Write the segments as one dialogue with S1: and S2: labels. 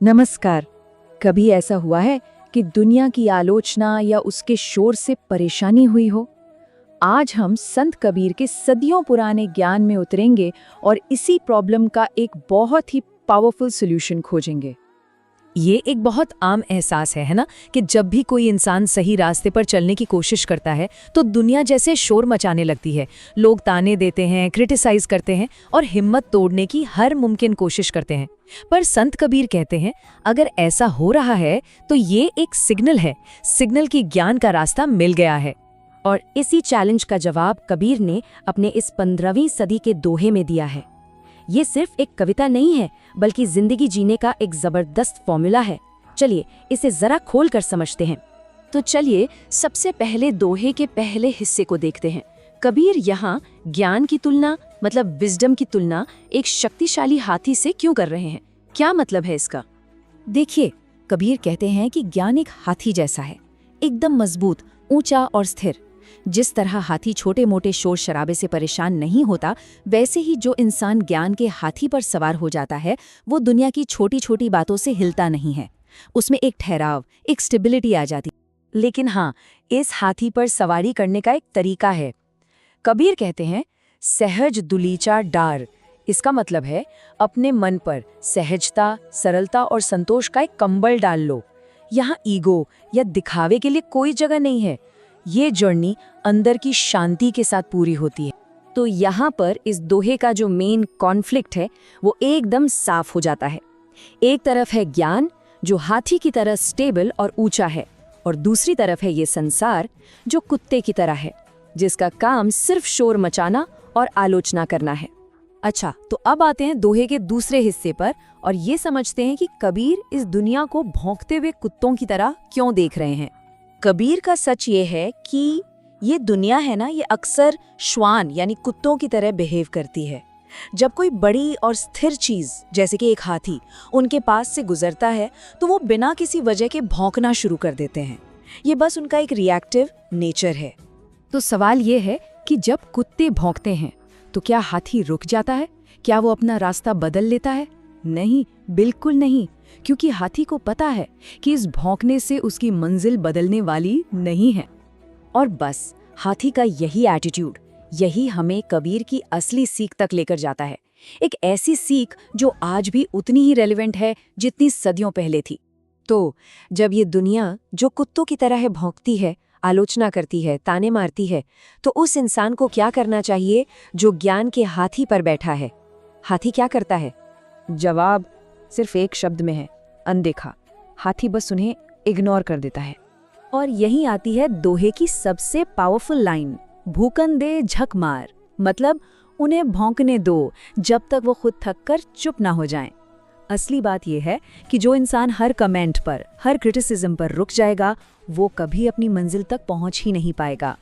S1: नमस्कार। कभी ऐसा हुआ है कि दुनिया की आलोचना या उसके शोर से परेशानी हुई हो? आज हम संत कबीर के सदियों पुराने ज्ञान में उतरेंगे और इसी प्रॉब्लम का एक बहुत ही पावरफुल सॉल्यूशन खोजेंगे।
S2: ये एक बहुत आम एहसास है ना, कि जब भी कोई इंसान सही रास्ते पर चलने की कोशिश करता है तो दुनिया जैसे शोर मचाने लगती है। लोग ताने देते हैं, क्रिटिसाइज करते हैं और हिम्मत तोड़ने की हर मुमकिन कोशिश करते हैं। पर संत कबीर कहते हैं, अगर ऐसा हो रहा है तो ये एक सिग्नल है, सिग्नल की ज्ञान का रास्ता मिल गया है।
S3: और इसी चैलेंज का जवाब कबीर ने अपने इस 15वीं सदी के दोहे में दिया है। ये सिर्फ एक कविता नहीं है, बल्कि जिंदगी जीने का एक जबरदस्त फॉर्मूला है। चलिए इसे जरा खोल कर समझते हैं। तो चलिए सबसे पहले दोहे के पहले हिस्से को देखते हैं। कबीर यहाँ ज्ञान की तुलना, मतलब विजडम की तुलना एक शक्तिशाली हाथी से क्यों कर रहे हैं? क्या मतलब है इसका?
S2: देखिए, कबीर कहते हैं कि ज्ञान एक हाथी जैसा है, एकदम मजबूत, ऊंचा और स्थिर। जिस तरह हाथी छोटे मोटे शोर शराबे से परेशान नहीं होता, वैसे ही जो इंसान ज्ञान के हाथी पर सवार हो जाता है, वो दुनिया की छोटी छोटी बातों से हिलता नहीं है। उसमें एक ठहराव, एक स्टेबिलिटी आ जाती।
S3: लेकिन हाँ, इस हाथी पर सवारी करने का एक तरीका है। कबीर कहते हैं, सहज दुलीचा डार। इसका मतलब है अपने मन पर सहजता, सरलता और संतोष का एक कंबल डाल लो। यहाँ ईगो या दिखावे के लिए कोई जगह नहीं है। ये जर्नी अंदर की शांति के साथ पूरी होती है। तो यहाँ पर इस दोहे का जो मेन कॉन्फ्लिक्ट है वो एकदम साफ हो जाता है। एक तरफ है ज्ञान, जो हाथी की तरह स्टेबल और ऊंचा है, और दूसरी तरफ है ये संसार, जो कुत्ते की तरह है, जिसका काम सिर्फ शोर मचाना और आलोचना करना है।
S2: अच्छा, तो अब आते हैं दोहे के दूसरे हिस्से पर और ये समझते हैं कि कबीर इस दुनिया को भौंकते हुए कुत्तों की तरह क्यों देख रहे हैं।
S3: कबीर का सच ये है कि ये दुनिया है ना, ये अक्सर श्वान यानी कुत्तों की तरह बिहेव करती है। जब कोई बड़ी और स्थिर चीज जैसे कि एक हाथी उनके पास से गुजरता है तो वो बिना किसी वजह के भौंकना शुरू कर देते हैं। ये बस उनका एक रिएक्टिव नेचर है।
S2: तो सवाल ये है कि जब कुत्ते भौंकते हैं तो क्या हाथी रुक जाता है? क्या वो अपना रास्ता बदल लेता है? नहीं, बिल्कुल नहीं, क्योंकि हाथी को पता है कि इस भौंकने से उसकी मंजिल बदलने वाली नहीं है।
S3: और बस हाथी का यही एटीट्यूड, यही हमें कबीर की असली सीख तक लेकर जाता है। एक ऐसी सीख जो आज भी उतनी ही रेलेवेंट है जितनी सदियों पहले थी। तो जब ये दुनिया जो कुत्तों की तरह भौंकती है, आलोचना करती है, ताने मारती है, तो उस इंसान को क्या करना चाहिए जो ज्ञान के हाथी पर बैठा है? हाथी क्या करता है? जवाब सिर्फ एक शब्द में है, अनदेखा। हाथी बस उन्हें इग्नोर कर देता है।
S2: और यही आती है दोहे की सबसे पावरफुल लाइन, भूकन दे झक मार। मतलब उन्हें भौंकने दो जब तक वो खुद थक कर चुप ना हो जाएं। असली बात यह है कि जो इंसान हर कमेंट पर, हर क्रिटिसिज्म पर रुक जाएगा, वो कभी अपनी मंजिल तक पहुंच ही नहीं पाएगा।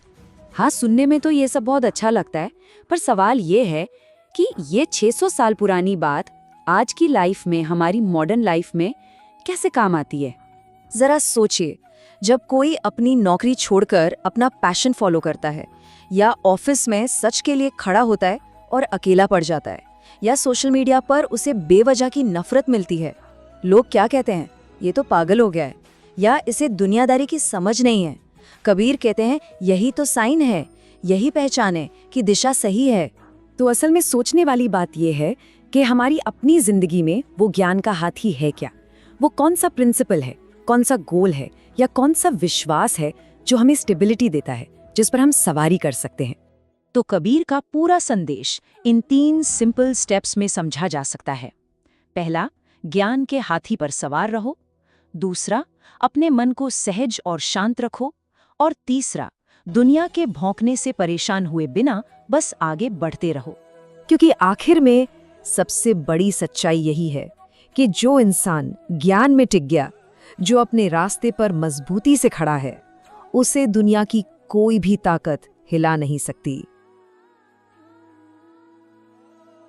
S3: हाँ, सुनने में तो ये सब बहुत अच्छा लगता है, पर सवाल ये है कि ये 600 साल पुरानी बात आज की लाइफ में, हमारी मॉडर्न लाइफ में कैसे काम आती है? जरा सोचिए, जब कोई अपनी नौकरी छोड़कर अपना पैशन फॉलो करता है, या ऑफिस में सच के लिए खड़ा होता है और अकेला पड़ जाता है, या सोशल मीडिया पर उसे बेवजह की नफरत मिलती है, लोग क्या कहते हैं? ये तो पागल हो गया है, या इसे दुनियादारी की समझ नहीं है। कबीर कहते हैं, यही तो साइन है, यही पहचान है कि दिशा सही है।
S2: तो असल में सोचने वाली बात यह है कि हमारी अपनी जिंदगी में वो ज्ञान का हाथी है क्या? वो कौन सा प्रिंसिपल है, कौन सा गोल है, या कौन सा विश्वास है जो हमें स्टेबिलिटी देता है, जिस पर हम सवारी कर सकते हैं?
S3: तो कबीर का पूरा संदेश इन 3 सिंपल स्टेप्स में समझा जा सकता है। पहला, ज्ञान के हाथी पर सवार रहो। दूसरा, अपने मन को सहज और शांत रखो। और तीसरा, दुनिया के भौंकने से परेशान हुए बिना बस आगे बढ़ते रहो।
S2: क्योंकि आखिर में सबसे बड़ी सच्चाई यही है कि जो इंसान ज्ञान में टिक गया, जो अपने रास्ते पर मजबूती से खड़ा है, उसे दुनिया की कोई भी ताकत हिला नहीं सकती।